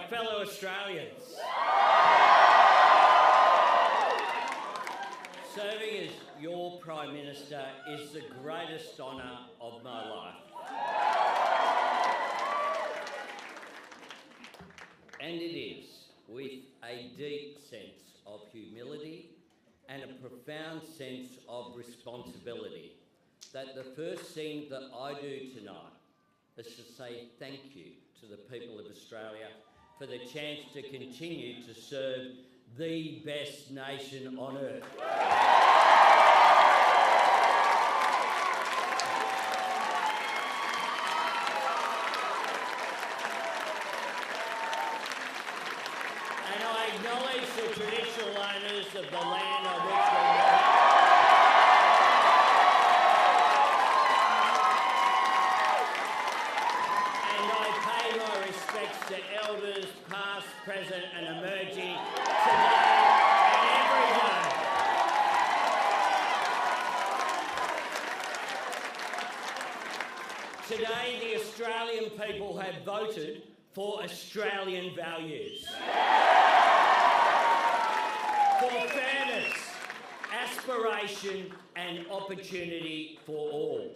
my fellow Australians. Serving as your Prime Minister is the greatest honour of my life. And it is with a deep sense of humility and a profound sense of responsibility that the first thing that I do tonight is to say thank you to the people of Australia for the chance to continue to serve the best nation on earth. And I acknowledge the traditional owners of the land on which we live. And I pay my respects to elders, past, present and emerging, today and every day. Today, the Australian people have voted for Australian values. For fairness, aspiration and opportunity for all.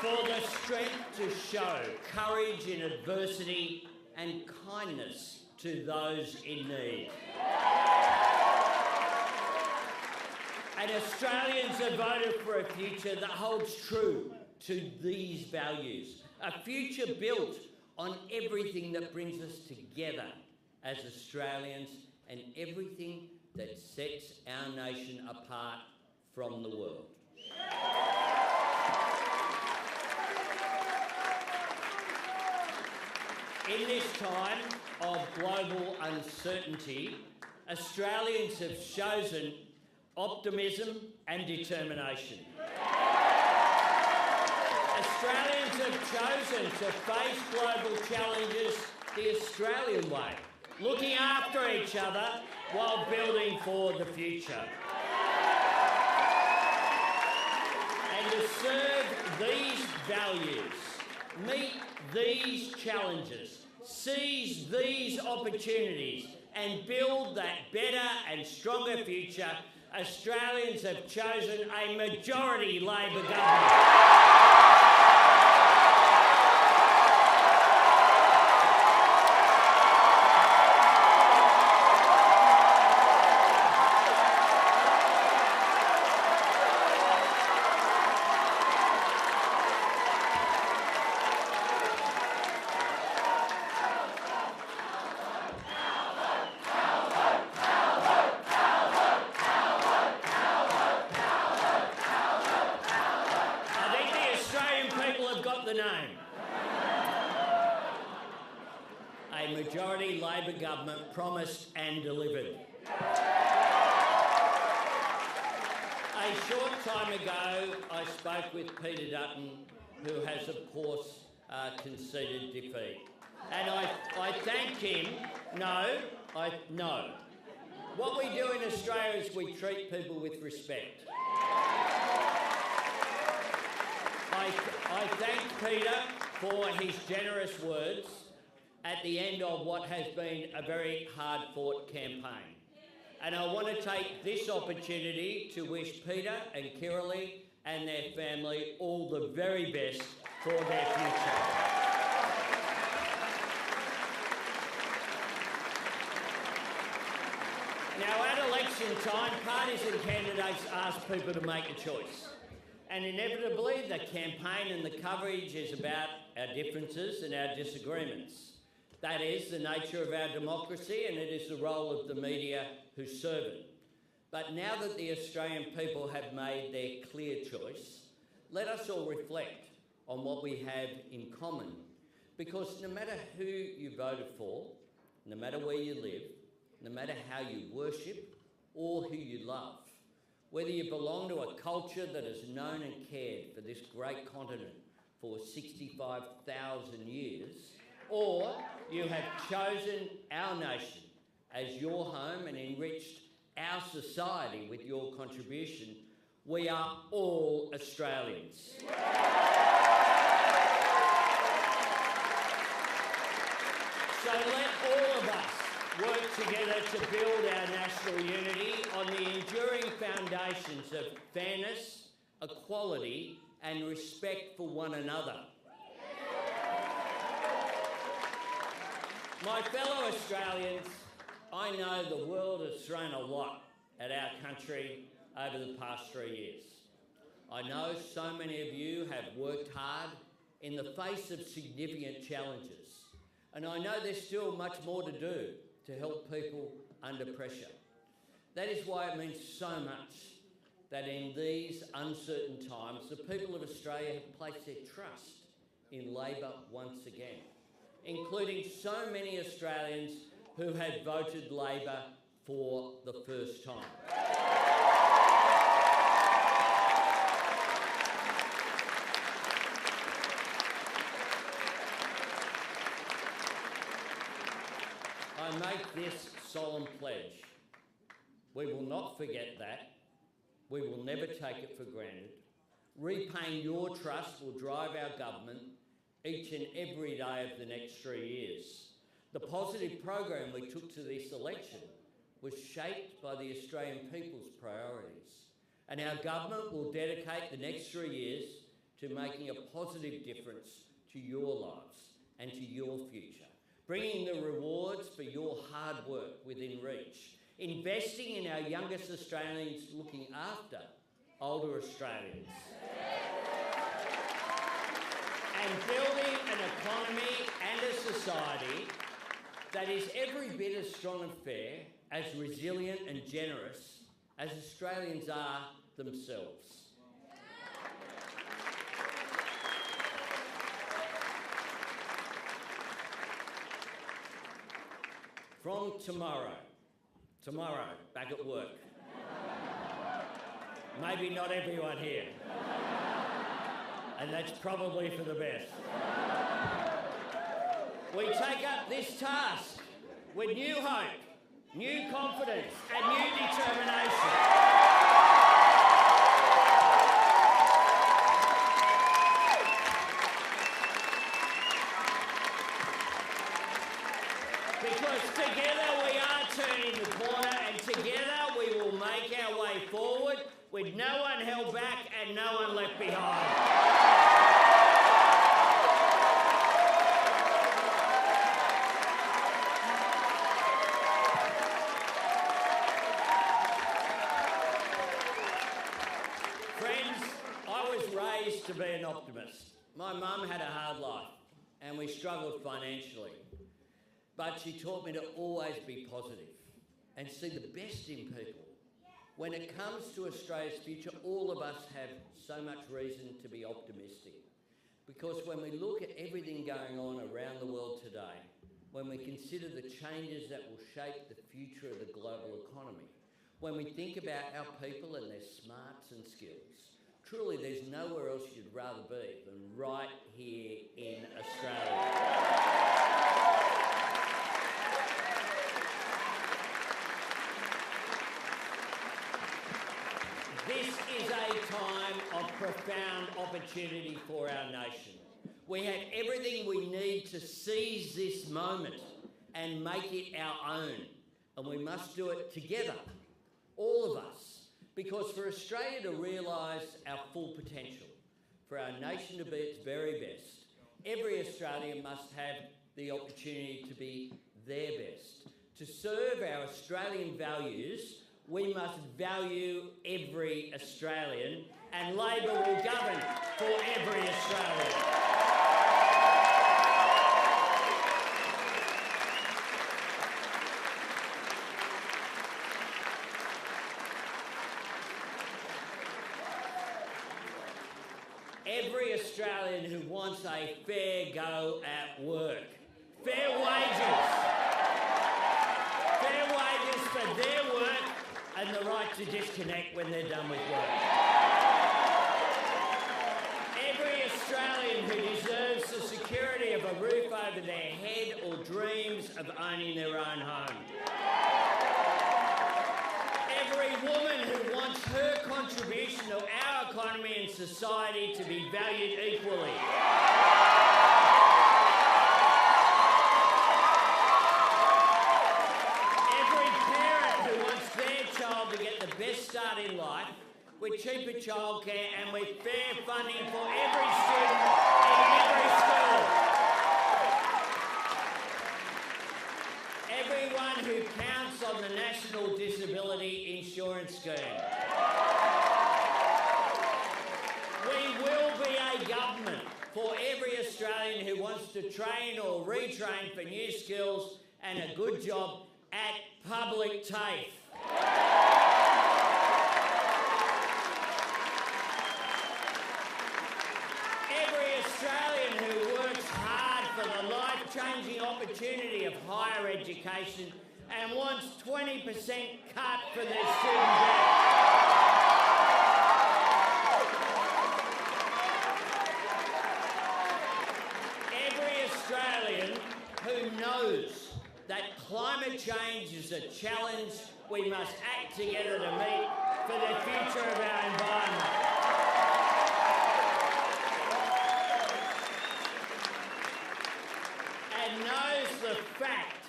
For the strength to show courage in adversity and kindness to those in need. And Australians have voted for a future that holds true to these values. A future built on everything that brings us together as Australians and everything that sets our nation apart from the world. In this time of global uncertainty, Australians have chosen optimism and determination. Australians have chosen to face global challenges the Australian way, looking after each other while building for the future. And to serve these values, meet these challenges, seize these opportunities and build that better and stronger future, Australians have chosen a majority Labor government. A majority Labor government promised and delivered. A short time ago, I spoke with Peter Dutton, who has, of course, conceded defeat. And I thanked him. No. What we do in Australia is we treat people with respect. I thank Peter for his generous words at the end of what has been a very hard-fought campaign. And I want to take this opportunity to wish Peter and Kiralee and their family all the very best for their future. Now, at election time, parties and candidates ask people to make a choice. And inevitably, the campaign and the coverage is about our differences and our disagreements. That is the nature of our democracy, and it is the role of the media who serve it. But now that the Australian people have made their clear choice, let us all reflect on what we have in common. Because no matter who you voted for, no matter where you live, no matter how you worship or who you love, whether you belong to a culture that has known and cared for this great continent for 65,000 years, or you have chosen our nation as your home and enriched our society with your contribution, we are all Australians. So let all of us work together to build our national unity on the enduring foundations of fairness, equality and respect for one another. My fellow Australians, I know the world has thrown a lot at our country over the past 3 years. I know so many of you have worked hard in the face of significant challenges, and I know there's still much more to do to help people under pressure. That is why it means so much that in these uncertain times, the people of Australia have placed their trust in Labor once again, including so many Australians who had voted Labor for the first time. I make this solemn pledge. We will not forget that. We will never take it for granted. Repaying your trust will drive our government each and every day of the next 3 years. The positive program we took to this election was shaped by the Australian people's priorities, and our government will dedicate the next 3 years to making a positive difference to your lives and to your future, bringing the rewards for your hard work within reach, investing in our youngest Australians, looking after older Australians, and building an economy and a society that is every bit as strong and fair, as resilient and generous as Australians are themselves. From tomorrow, back at work. Maybe not everyone here. And that's probably for the best. We take up this task with new hope, new confidence and new determination. Because together we are turning the corner, and together we will make our way forward with no one held back and no one left behind. To be an optimist. My mum had a hard life and we struggled financially, but she taught me to always be positive and see the best in people. When it comes to Australia's future, all of us have so much reason to be optimistic, because when we look at everything going on around the world today, when we consider the changes that will shape the future of the global economy, when we think about our people and their smarts and skills, truly, there's nowhere else you'd rather be than right here in Australia. This is a time of profound opportunity for our nation. We have everything we need to seize this moment and make it our own. And we must do it together, all of us. Because for Australia to realise our full potential, for our nation to be its very best, every Australian must have the opportunity to be their best. To serve our Australian values, we must value every Australian, and Labor will govern for every Australian. Every Australian who wants a fair go at work. Fair wages for their work and the right to disconnect when they're done with work. Every Australian who deserves the security of a roof over their head or dreams of owning their own home. Every woman who wants her contribution to our economy and society to be valued equally. start in life, with cheaper childcare and with fair funding for every student in every school. Everyone who counts on the National Disability Insurance Scheme. We will be a government for every Australian who wants to train or retrain for new skills and a good job at public TAFE. Every Australian who works hard for the life-changing opportunity of higher education and wants 20% cut for their student debt. Australian who knows that climate change is a challenge we must act together to meet for the future of our environment. And knows the fact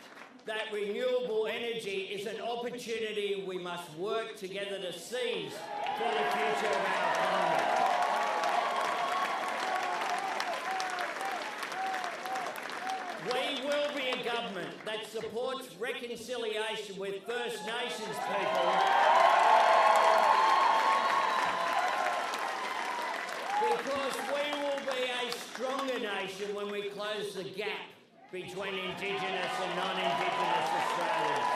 that renewable energy is an opportunity we must work together to seize for the future of our economy. We will be a government that supports reconciliation with First Nations people because we will be a stronger nation when we close the gap between Indigenous and non-Indigenous Australians.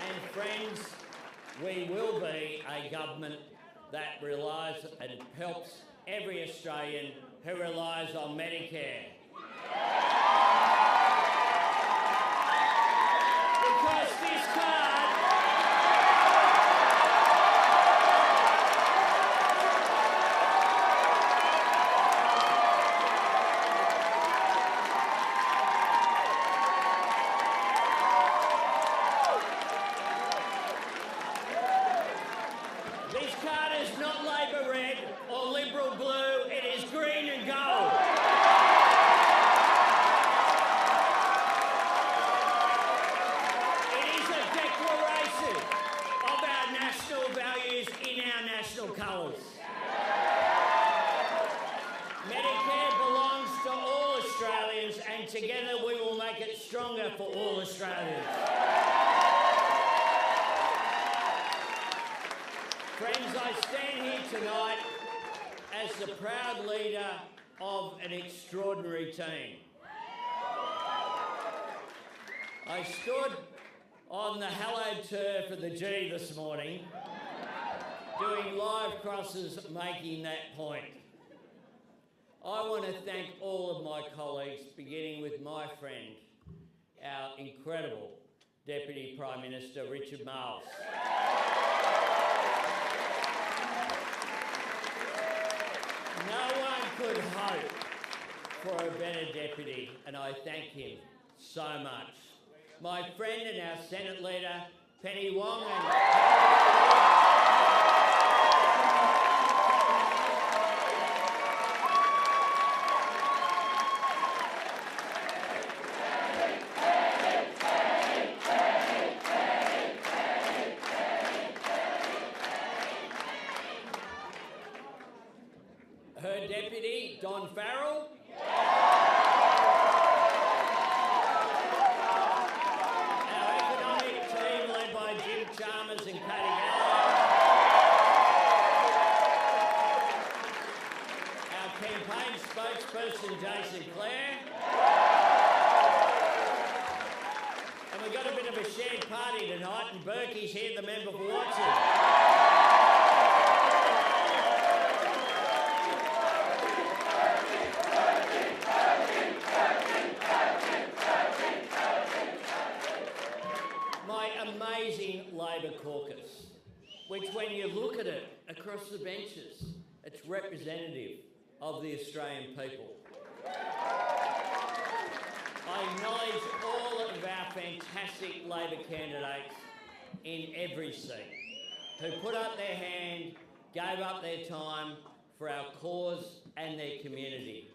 And friends, we will be a government that relies and helps every Australian who relies on Medicare. Because this card is not Labor red or Liberal blue, it is green and gold. It is a declaration of our national values in our national colours. Medicare belongs to all Australians, and together we will make it stronger for all Australians. Friends, I stand here tonight as the proud leader of an extraordinary team. I stood on the hallowed turf of the G this morning, doing live crosses making that point. I want to thank all of my colleagues, beginning with my friend, our incredible Deputy Prime Minister, Richard Marles. No one could hope for a better deputy, and I thank him so much. My friend and our Senate leader, Penny Wong, her deputy, Don Farrell. Our economic team led by Jim Chalmers and Katie Gallagher. Our campaign spokesperson, Jason Clare. And we've got a bit of a shared party tonight, and Berkey's here, the member for Watson. Amazing Labor caucus, which when you look at it across the benches, it's representative of the Australian people. I acknowledge all of our fantastic Labor candidates in every seat who put up their hand, gave up their time for our cause and their community.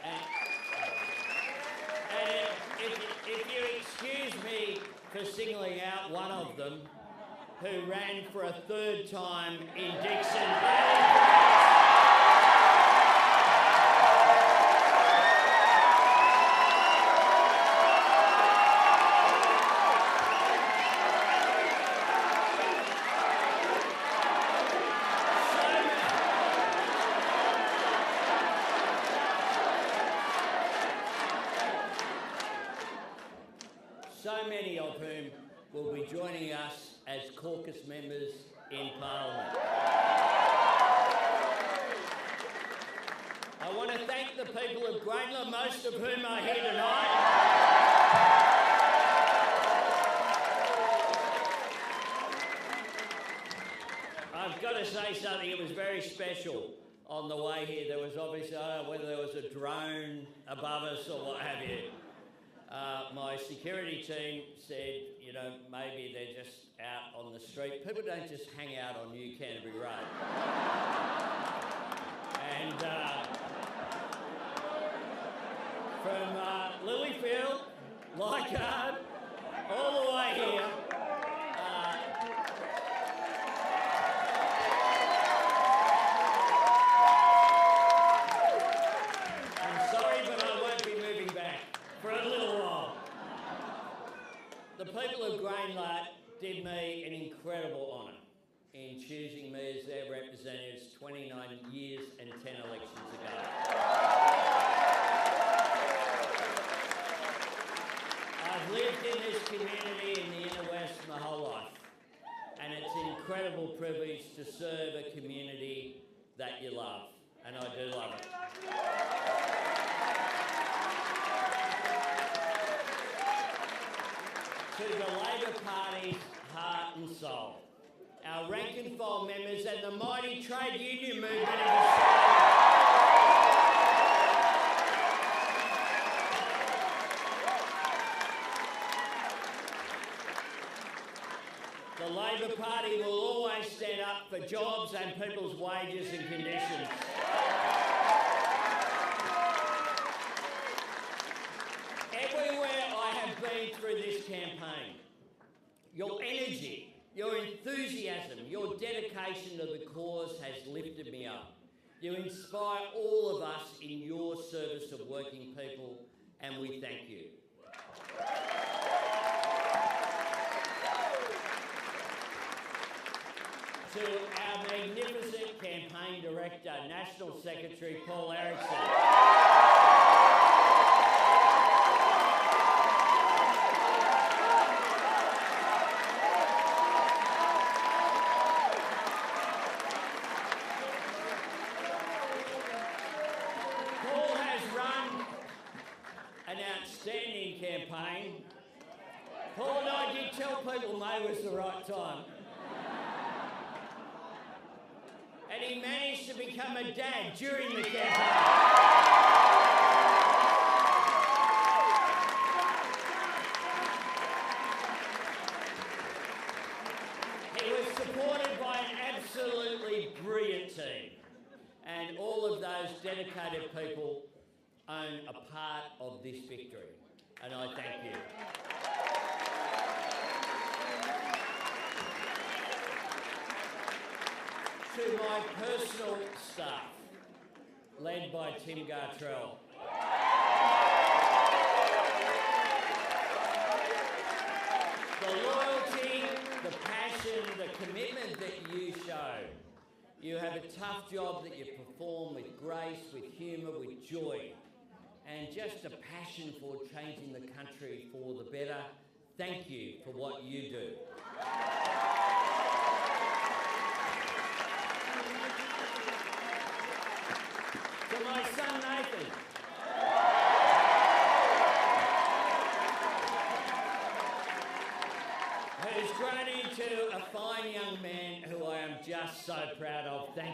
And if you excuse me for singling out one of them who ran for a third time in Dixon. So many of whom will be joining us as caucus members in Parliament. I want to thank the people of Grayndler, most of whom are here tonight. I've got to say something, it was very special on the way here. There was obviously, I don't know whether there was a drone above us or what have you. My security team said, you know, maybe they're just out on the street. People don't just hang out on New Canterbury Road. And from Lilyfield, Leichhardt, all the way here, I'm sorry, but I won't be moving back for a little while. The people of Grayndler did me an incredible honour in choosing me as their representatives 29 years and 10 elections ago. I've lived in this community in the inner west my whole life, and it's an incredible privilege to serve a community that you love, and I do love it. To the Labor Party's heart and soul, our rank and file members and the mighty trade union movement of Australia. The Labor Party will always stand up for jobs and people's wages and conditions. Everywhere I have been through this campaign, your energy, your enthusiasm, your dedication to the cause has lifted me up. You inspire all of us in your service of working people, and we thank you. To our magnificent campaign director, National Secretary Paul Erickson. Outstanding campaign. Paul and I did tell people May was the right time. And he managed to become a dad during the campaign. He was supported by an absolutely brilliant team. And all of those dedicated people own a part of this victory, and I thank you. To my personal staff, led by Tim Gartrell. The loyalty, the passion, the commitment that you show. You have a tough job that you perform with grace, with humour, with joy. And just a passion for changing the country for the better. Thank you for what you do. To my son Nathan. Who's grown into a fine young man who I am just so proud of. Thank you.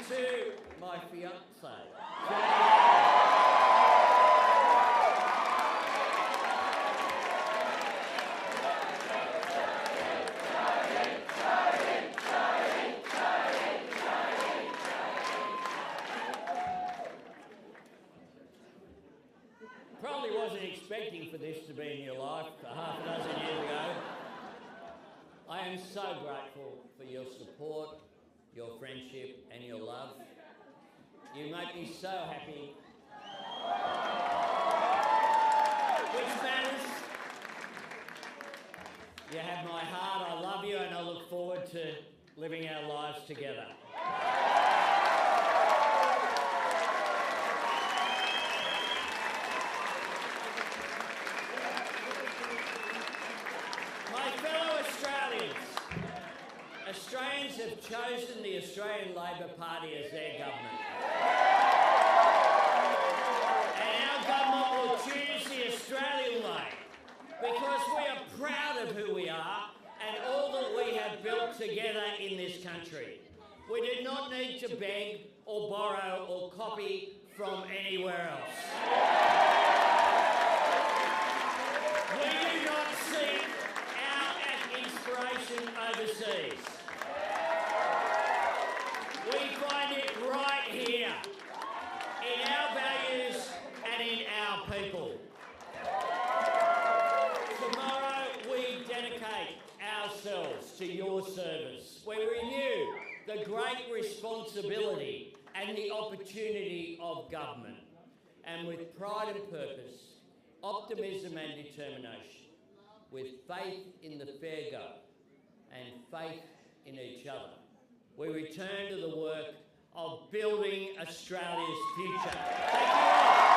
To my fiancée, this to be in your life half a dozen years ago. I am so grateful for your support, your friendship and your love. You make me so happy. Which matters. You have my heart, I love you, and I look forward to living our lives together. My fellow Australians, Australians have chosen the Australian Labor Party as their government. And our government will choose the Australian way because we are proud of who we are and all that we have built together in this country. We do not need to beg or borrow or copy from anywhere else. We do not seek our inspiration overseas. We find it right here, in our values and in our people. Tomorrow we dedicate ourselves to your service. We renew the great responsibility and the opportunity of government, and with pride and purpose, optimism and determination, with faith in the fair go and faith in each other, we return to the work of building Australia's future. Thank you all.